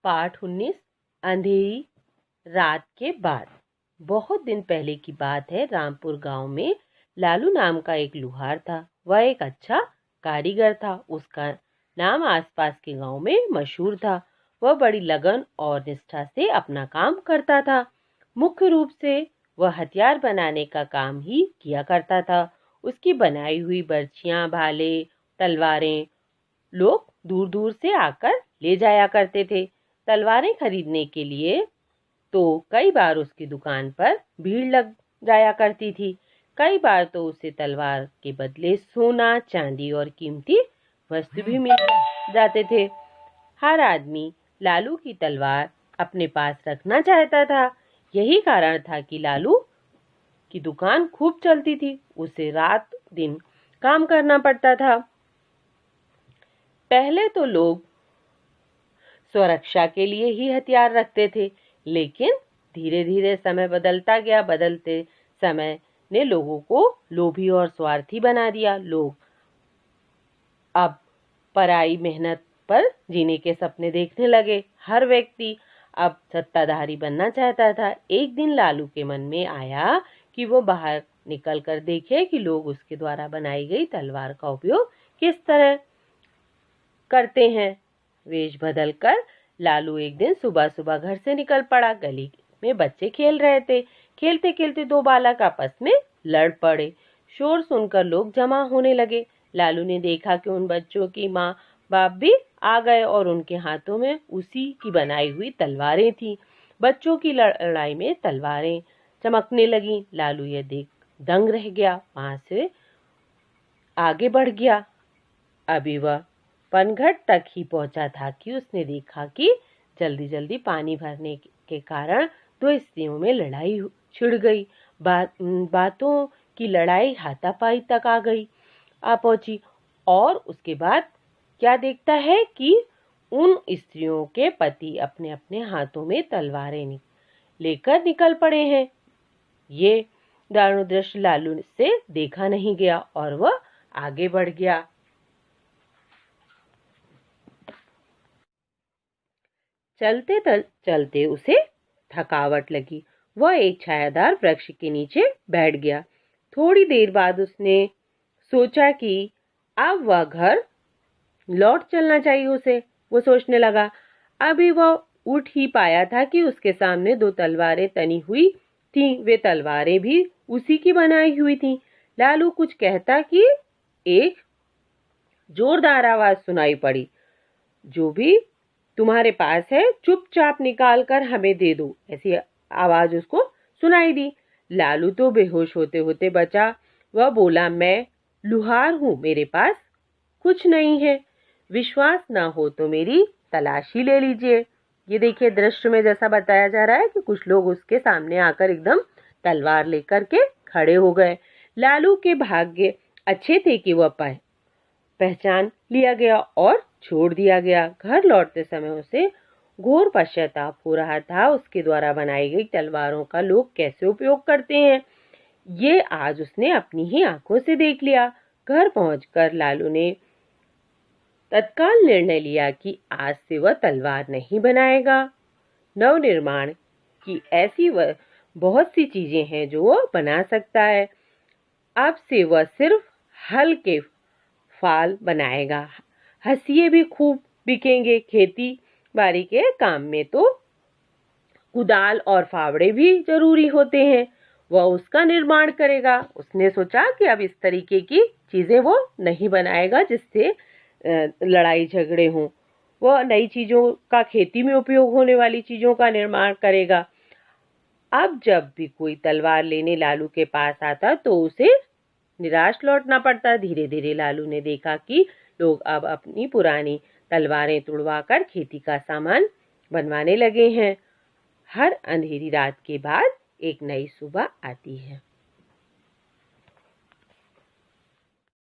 पाठ 19 अंधेरी रात के बाद। बहुत दिन पहले की बात है। रामपुर गांव में लालू नाम का एक लुहार था। वह एक अच्छा कारीगर था। उसका नाम आसपास के गांव में मशहूर था। वह बड़ी लगन और निष्ठा से अपना काम करता था। मुख्य रूप से वह हथियार बनाने का काम ही किया करता था। उसकी बनाई हुई बर्छियां, भाले, तलवारें लोग दूर दूर से आकर ले जाया करते थे। तलवारें खरीदने के लिए तो कई बार उसकी दुकान पर भीड़ लग जाया करती थी। कई बार तो उसे तलवार के बदले सोना, चांदी और कीमती वस्तु भी मिल जाते थे। हर आदमी लालू की तलवार अपने पास रखना चाहता था। यही कारण था कि लालू की दुकान खूब चलती थी। उसे रात दिन काम करना पड़ता था। पहले तो लोग सुरक्षा के लिए ही हथियार रखते थे, लेकिन धीरे धीरे समय बदलता गया। बदलते समय ने लोगों को लोभी और स्वार्थी बना दिया। लोग अब पराई मेहनत पर जीने के सपने देखने लगे। हर व्यक्ति अब सत्ताधारी बनना चाहता था। एक दिन लालू के मन में आया कि वो बाहर निकल कर देखे कि लोग उसके द्वारा बनाई गई तलवार का उपयोग किस तरह करते हैं। वेश बदलकर लालू एक दिन सुबह सुबह घर से निकल पड़ा। गली में बच्चे खेल रहे थे। खेलते खेलते दो बालक आपस में लड़ पड़े। शोर सुनकर लोग जमा होने लगे। लालू ने देखा कि उन बच्चों की माँ बाप भी आ गए और उनके हाथों में उसी की बनाई हुई तलवारें थीं। बच्चों की लड़ाई में तलवारें चमकने लगी। लालू यह देख दंग रह गया। वहां से आगे बढ़ गया। अभी वह पनघट तक ही पहुंचा था कि उसने देखा कि जल्दी जल्दी पानी भरने के कारण दो स्त्रियों में लड़ाई छिड़ गई। बातों की लड़ाई हाथापाई तक आ पहुंची। और उसके बाद क्या देखता है कि उन स्त्रियों के पति अपने अपने हाथों में तलवारें लेकर निकल पड़े हैं। ये दारुण दृश्य लालू से देखा नहीं गया और वह आगे बढ़ गया। चलते चलते उसे थकावट लगी। वह एक छायादार वृक्ष के नीचे बैठ गया। थोड़ी देर बाद उसने सोचा कि अब वह घर लौट चलना चाहिए उसे। वो सोचने लगा। अभी वह उठ ही पाया था कि उसके सामने दो तलवारें तनी हुई थीं। वे तलवारें भी उसी की बनाई हुई थीं। लालू कुछ कहता कि एक जोरदार आवाज सुनाई पड़ी, जो भी तुम्हारे पास है चुपचाप निकाल कर हमें दे दो। ऐसी आवाज उसको सुनाई दी। लालू तो बेहोश होते होते बचा। वह बोला, मैं लुहार हूं, मेरे पास कुछ नहीं है। विश्वास ना हो तो मेरी तलाशी ले लीजिए। ये देखिए दृश्य में जैसा बताया जा रहा है कि कुछ लोग उसके सामने आकर एकदम तलवार लेकर के खड़े हो गए। लालू के भाग्य अच्छे थे कि वह पहचान लिया गया और छोड़ दिया गया। घर लौटते समय उसे घोर पश्चाताप हो रहा था। उसके द्वारा बनाई गई तलवारों का लोग कैसे उपयोग करते हैं, ये आज उसने अपनी ही आंखों से देख लिया। घर पहुंचकर लालू ने तत्काल निर्णय लिया कि आज से वह तलवार नहीं बनाएगा। नवनिर्माण की ऐसी वह बहुत सी चीजें हैं जो वह बना सकता है। अब से वह सिर्फ हल के फाल बनाएगा। हंसिए भी खूब बिकेंगे। खेती बाड़ी के काम में तो कुदाल और फावड़े भी जरूरी होते हैं। वह उसका निर्माण करेगा। उसने सोचा कि अब इस तरीके की चीजें वो नहीं बनाएगा जिससे लड़ाई झगड़े हों। वह नई चीजों का, खेती में उपयोग होने वाली चीजों का निर्माण करेगा। अब जब भी कोई तलवार लेने लालू के पास आता तो उसे निराश लौटना पड़ता। धीरे धीरे लालू ने देखा कि लोग अब अपनी पुरानी तलवारें तुड़वाकर खेती का सामान बनवाने लगे हैं। हर अंधेरी रात के बाद एक नई सुबह आती है।